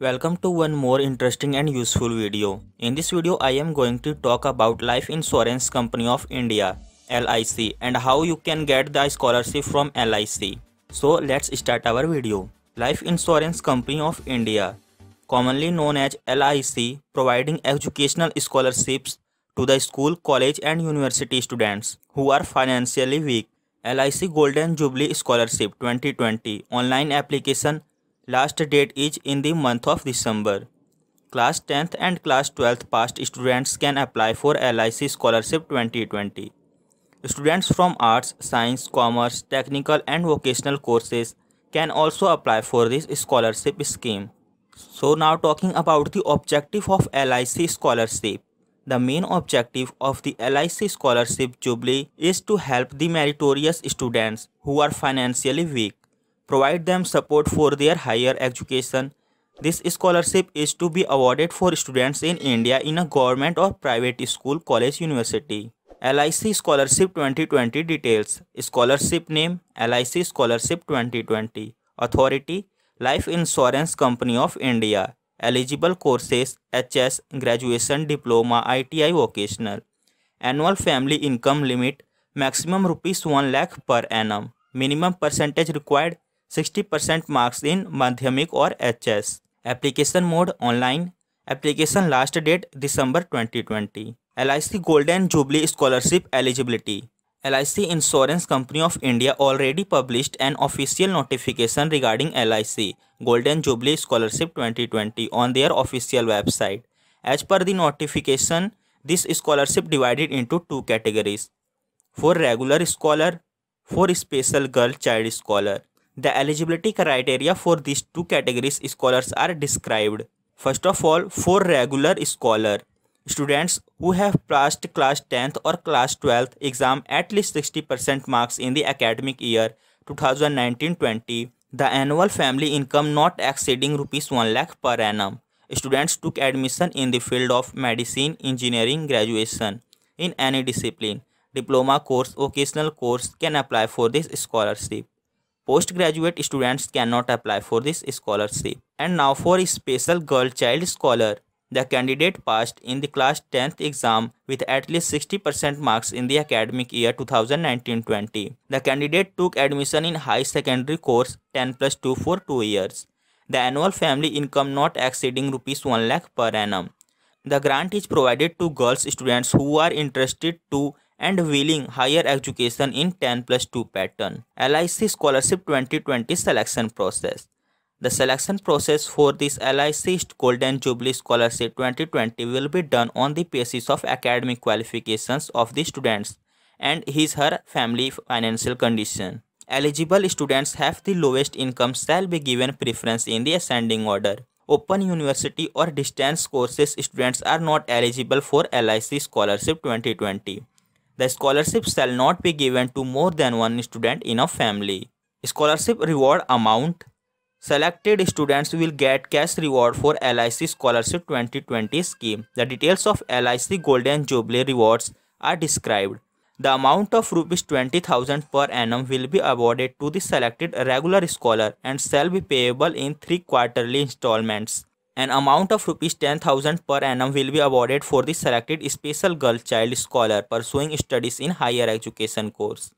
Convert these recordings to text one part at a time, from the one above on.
Welcome to one more interesting and useful video. In this video, I am going to talk about Life Insurance Company of India (LIC) and how you can get the scholarship from LIC. So let's start our video. Life Insurance Company of India, commonly known as LIC, providing educational scholarships to the school, college and university students who are financially weak. LIC Golden Jubilee Scholarship 2020 online application. Last date is in the month of December. Class 10th and Class 12th passed students can apply for LIC Scholarship 2020. Students from arts, science, commerce, technical and vocational courses can also apply for this scholarship scheme. So now talking about the objective of LIC Scholarship. The main objective of the LIC Scholarship Jubilee is to help the meritorious students who are financially weak, provide them support for their higher education. This scholarship is to be awarded for students in India in a government or private school, college, university. LIC Scholarship 2020 details. Scholarship name: LIC Scholarship 2020. Authority: Life Insurance Company of India. Eligible courses: HS, graduation, diploma, ITI, vocational. Annual family income limit: maximum rupees 1 lakh per annum. Minimum percentage required: 60% marks in Madhyamik or HS. Application mode: online. Application last date December 2020. LIC Golden Jubilee Scholarship eligibility. LIC Insurance Company of India already published an official notification regarding LIC Golden Jubilee Scholarship 2020 on their official website. As per the notification, this scholarship divided into two categories: for regular scholar, for special girl child scholar. The eligibility criteria for these two categories scholars are described. First of all, for regular scholar, students who have passed class 10th or class 12th exam at least 60% marks in the academic year 2019-20, the annual family income not exceeding rupees 1 lakh per annum. Students took admission in the field of medicine, engineering, graduation in any discipline, diploma course, vocational course can apply for this scholarship. Postgraduate students cannot apply for this scholarship. And now for special girl child scholar, the candidate passed in the class 10th exam with at least 60% marks in the academic year 2019-20. The candidate took admission in high secondary course 10+2 for 2 years. The annual family income not exceeding rupees 1 lakh per annum. The grant is provided to girls students who are interested to and willing higher education in 10+2 pattern. LIC Scholarship 2020 selection process. The selection process for this LIC Golden Jubilee Scholarship 2020 will be done on the basis of academic qualifications of the students and his/her family financial condition. Eligible students have the lowest income shall be given preference in the ascending order. Open university or distance courses students are not eligible for LIC Scholarship 2020. The scholarship shall not be given to more than one student in a family. Scholarship reward amount. Selected students will get cash reward for LIC Scholarship 2020 scheme. The details of LIC Golden Jubilee rewards are described. The amount of rupees 20,000 per annum will be awarded to the selected regular scholar and shall be payable in 3 quarterly installments. An amount of rupees 10,000 per annum will be awarded for the selected special girl child scholar pursuing studies in higher education course.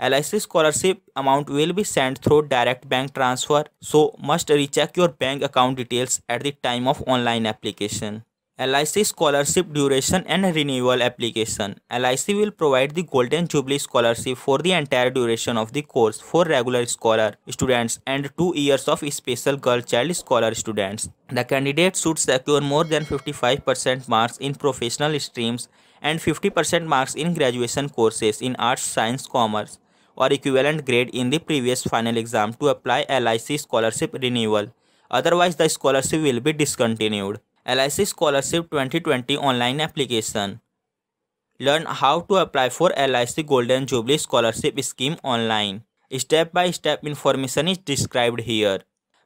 LIC scholarship amount will be sent through direct bank transfer, so must recheck your bank account details at the time of online application. LIC Scholarship Duration and Renewal Application. LIC will provide the Golden Jubilee Scholarship for the entire duration of the course for regular scholar students and 2 years of special girl child scholar students. The candidate should secure more than 55% marks in professional streams and 50% marks in graduation courses in arts, science, commerce or equivalent grade in the previous final exam to apply LIC Scholarship Renewal. Otherwise, the scholarship will be discontinued. LIC Scholarship 2020 online application. Learn how to apply for LIC Golden Jubilee Scholarship scheme online. Step-by-step information is described here.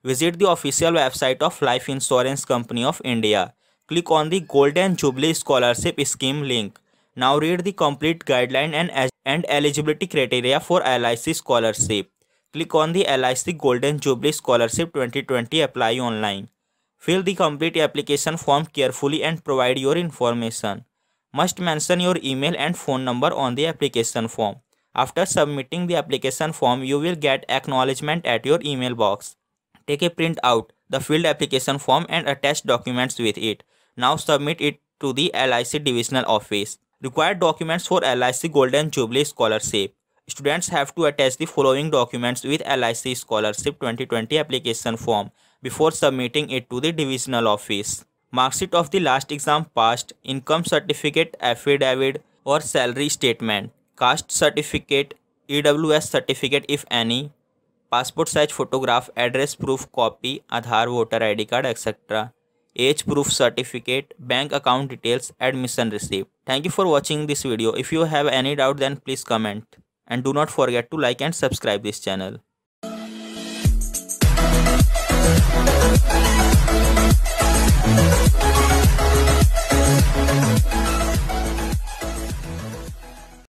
Visit the official website of Life Insurance Company of India. Click on the Golden Jubilee Scholarship scheme link. Now read the complete guideline and eligibility criteria for LIC Scholarship. Click on the LIC Golden Jubilee Scholarship 2020 apply online. Fill the complete application form carefully and provide your information. Must mention your email and phone number on the application form. After submitting the application form, you will get acknowledgement at your email box. Take a print out the filled application form and attach documents with it. Now submit it to the LIC Divisional Office. Required documents for LIC Golden Jubilee Scholarship. Students have to attach the following documents with LIC Scholarship 2020 application form before submitting it to the Divisional Office. Marksheet of the last exam passed, income certificate, affidavit or salary statement, caste certificate, EWS certificate if any, passport size photograph, address proof copy, Aadhaar, voter ID card, etc. Age proof certificate, bank account details, admission receipt. Thank you for watching this video. If you have any doubt then please comment. And do not forget to like and subscribe this channel.